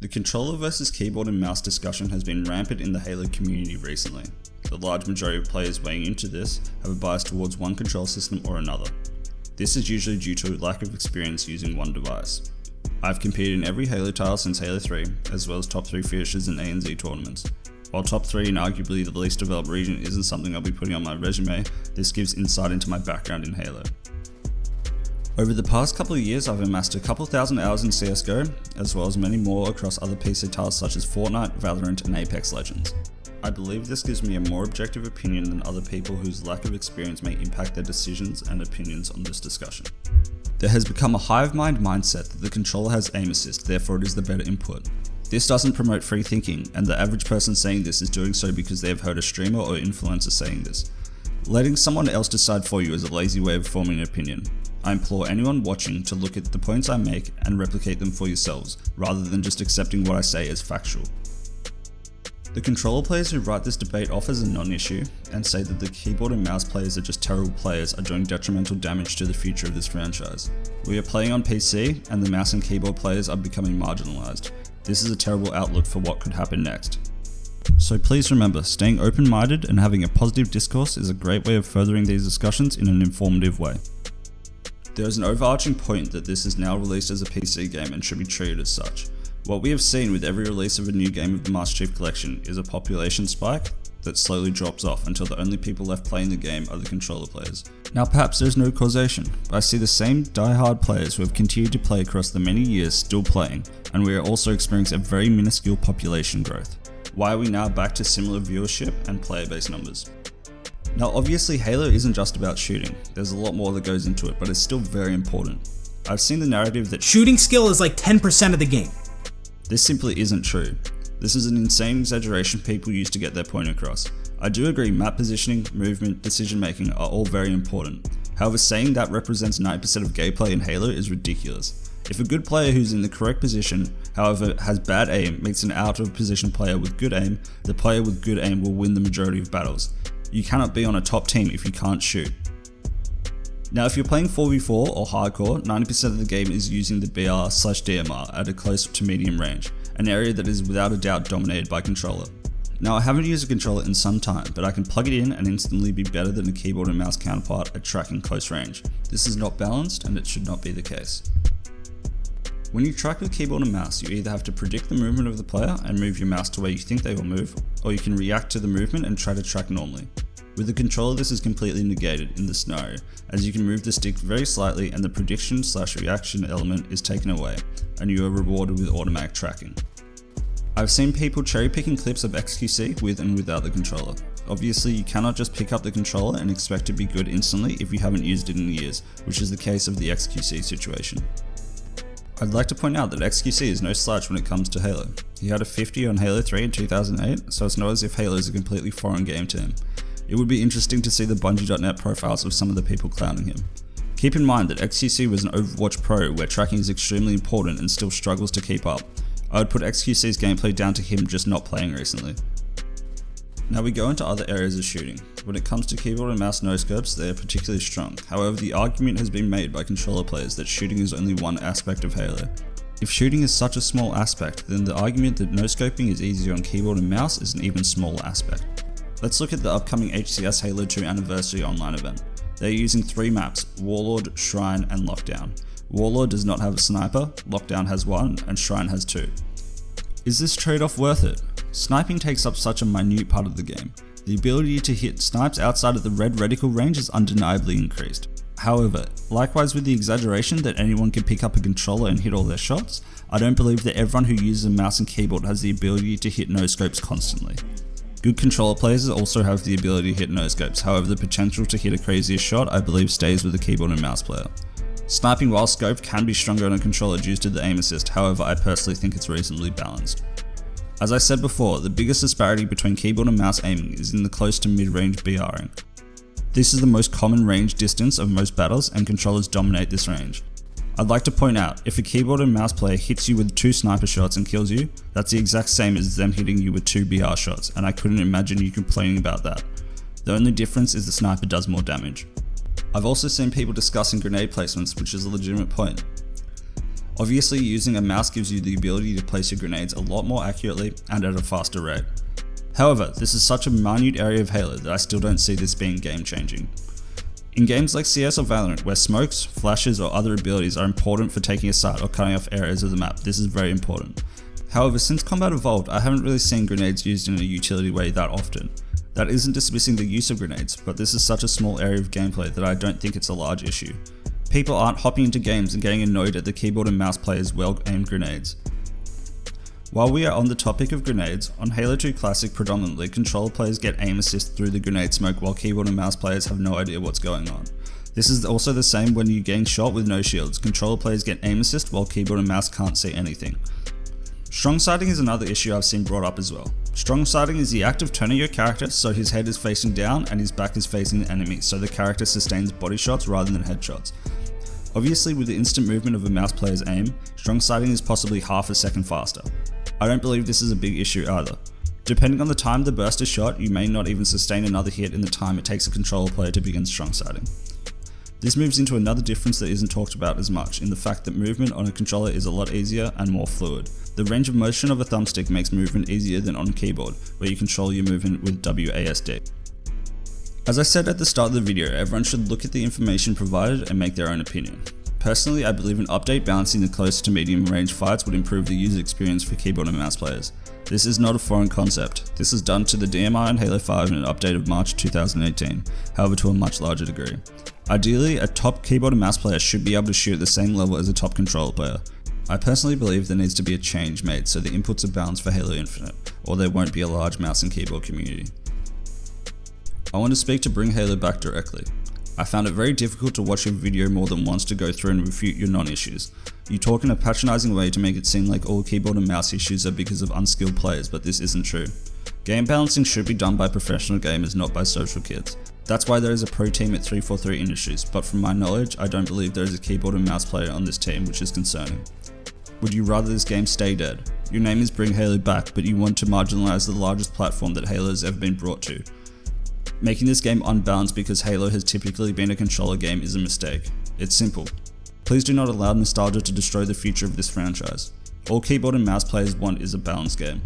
The controller versus keyboard and mouse discussion has been rampant in the Halo community recently. The large majority of players weighing into this have a bias towards one control system or another. This is usually due to a lack of experience using one device. I've competed in every Halo title since Halo 3, as well as top 3 finishes in ANZ tournaments. While top 3 in arguably the least developed region isn't something I'll be putting on my resume, this gives insight into my background in Halo. Over the past couple of years, I've amassed a couple thousand hours in CSGO, as well as many more across other PC titles such as Fortnite, Valorant and Apex Legends. I believe this gives me a more objective opinion than other people whose lack of experience may impact their decisions and opinions on this discussion. There has become a hive mind mindset that the controller has aim assist, therefore it is the better input. This doesn't promote free thinking, and the average person saying this is doing so because they have heard a streamer or influencer saying this. Letting someone else decide for you is a lazy way of forming an opinion. I implore anyone watching to look at the points I make and replicate them for yourselves, rather than just accepting what I say as factual. The controller players who write this debate off as a non-issue and say that the keyboard and mouse players are just terrible players are doing detrimental damage to the future of this franchise. We are playing on PC and the mouse and keyboard players are becoming marginalized. This is a terrible outlook for what could happen next. So please remember, staying open-minded and having a positive discourse is a great way of furthering these discussions in an informative way. There is an overarching point that this is now released as a PC game and should be treated as such. What we have seen with every release of a new game of the Master Chief Collection is a population spike that slowly drops off until the only people left playing the game are the controller players. Now perhaps there is no causation, but I see the same die-hard players who have continued to play across the many years still playing, and we are also experiencing a very minuscule population growth. Why are we now back to similar viewership and player base numbers? Now obviously Halo isn't just about shooting, there's a lot more that goes into it, but it's still very important. I've seen the narrative that shooting skill is like 10% of the game. This simply isn't true. This is an insane exaggeration people use to get their point across. I do agree map positioning, movement, decision making are all very important. However, saying that represents 90% of gameplay in Halo is ridiculous. If a good player who's in the correct position, however has bad aim, makes an out of position player with good aim, the player with good aim will win the majority of battles. You cannot be on a top team if you can't shoot. Now if you're playing 4v4 or hardcore, 90% of the game is using the BR/DMR at a close to medium range, an area that is without a doubt dominated by controller. Now I haven't used a controller in some time, but I can plug it in and instantly be better than a keyboard and mouse counterpart at tracking close range. This is not balanced and it should not be the case. When you track with keyboard and mouse, you either have to predict the movement of the player and move your mouse to where you think they will move, or you can react to the movement and try to track normally. With the controller this is completely negated in this scenario, as you can move the stick very slightly and the prediction/reaction element is taken away, and you are rewarded with automatic tracking. I've seen people cherry picking clips of XQC with and without the controller. Obviously you cannot just pick up the controller and expect to be good instantly if you haven't used it in years, which is the case of the XQC situation. I'd like to point out that XQC is no slouch when it comes to Halo. He had a 50 on Halo 3 in 2008, so it's not as if Halo is a completely foreign game to him. It would be interesting to see the Bungie.net profiles of some of the people clowning him. Keep in mind that XQC was an Overwatch pro where tracking is extremely important and still struggles to keep up. I would put XQC's gameplay down to him just not playing recently. Now we go into other areas of shooting. When it comes to keyboard and mouse no-scopes, they are particularly strong. However, the argument has been made by controller players that shooting is only one aspect of Halo. If shooting is such a small aspect, then the argument that no-scoping is easier on keyboard and mouse is an even smaller aspect. Let's look at the upcoming HCS Halo 2 Anniversary online event. They are using 3 maps, Warlord, Shrine and Lockdown. Warlord does not have a sniper, Lockdown has 1 and Shrine has 2. Is this trade-off worth it? Sniping takes up such a minute part of the game. The ability to hit snipes outside of the red reticle range is undeniably increased. However, likewise with the exaggeration that anyone can pick up a controller and hit all their shots, I don't believe that everyone who uses a mouse and keyboard has the ability to hit no-scopes constantly. Good controller players also have the ability to hit no-scopes, however the potential to hit a crazier shot I believe stays with the keyboard and mouse player. Sniping while scoped can be stronger on a controller due to the aim assist, however I personally think it's reasonably balanced. As I said before, the biggest disparity between keyboard and mouse aiming is in the close to mid-range BRing. This is the most common range distance of most battles and controllers dominate this range. I'd like to point out, if a keyboard and mouse player hits you with 2 sniper shots and kills you, that's the exact same as them hitting you with 2 BR shots, and I couldn't imagine you complaining about that. The only difference is the sniper does more damage. I've also seen people discussing grenade placements, which is a legitimate point. Obviously, using a mouse gives you the ability to place your grenades a lot more accurately and at a faster rate. However, this is such a minute area of Halo that I still don't see this being game changing. In games like CS or Valorant, where smokes, flashes or other abilities are important for taking a site or cutting off areas of the map, this is very important. However, since Combat Evolved, I haven't really seen grenades used in a utility way that often. That isn't dismissing the use of grenades, but this is such a small area of gameplay that I don't think it's a large issue. People aren't hopping into games and getting annoyed at the keyboard and mouse players' well-aimed grenades. While we are on the topic of grenades, on Halo 2 Classic predominantly, controller players get aim assist through the grenade smoke while keyboard and mouse players have no idea what's going on. This is also the same when you getting shot with no shields. Controller players get aim assist while keyboard and mouse can't see anything. Strong sighting is another issue I've seen brought up as well. Strong sighting is the act of turning your character so his head is facing down and his back is facing the enemy, so the character sustains body shots rather than headshots. Obviously, with the instant movement of a mouse player's aim, strong sighting is possibly half a second faster. I don't believe this is a big issue either. Depending on the time the burst is shot, you may not even sustain another hit in the time it takes a controller player to begin strong sighting. This moves into another difference that isn't talked about as much, in the fact that movement on a controller is a lot easier and more fluid. The range of motion of a thumbstick makes movement easier than on a keyboard, where you control your movement with WASD. As I said at the start of the video, everyone should look at the information provided and make their own opinion. Personally, I believe an update balancing the close to medium range fights would improve the user experience for keyboard and mouse players. This is not a foreign concept. This is done to the DMI on Halo 5 in an update of March 2018, however to a much larger degree. Ideally, a top keyboard and mouse player should be able to shoot at the same level as a top controller player. I personally believe there needs to be a change made so the inputs are balanced for Halo Infinite, or there won't be a large mouse and keyboard community. I want to speak to bring Halo back directly. I found it very difficult to watch your video more than once to go through and refute your non-issues. You talk in a patronising way to make it seem like all keyboard and mouse issues are because of unskilled players, but this isn't true. Game balancing should be done by professional gamers, not by social kids. That's why there is a pro team at 343 Industries, but from my knowledge, I don't believe there is a keyboard and mouse player on this team, which is concerning. Would you rather this game stay dead? Your name is Bring Halo Back, but you want to marginalise the largest platform that Halo has ever been brought to. Making this game unbalanced because Halo has typically been a controller game is a mistake. It's simple. Please do not allow nostalgia to destroy the future of this franchise. All keyboard and mouse players want is a balanced game.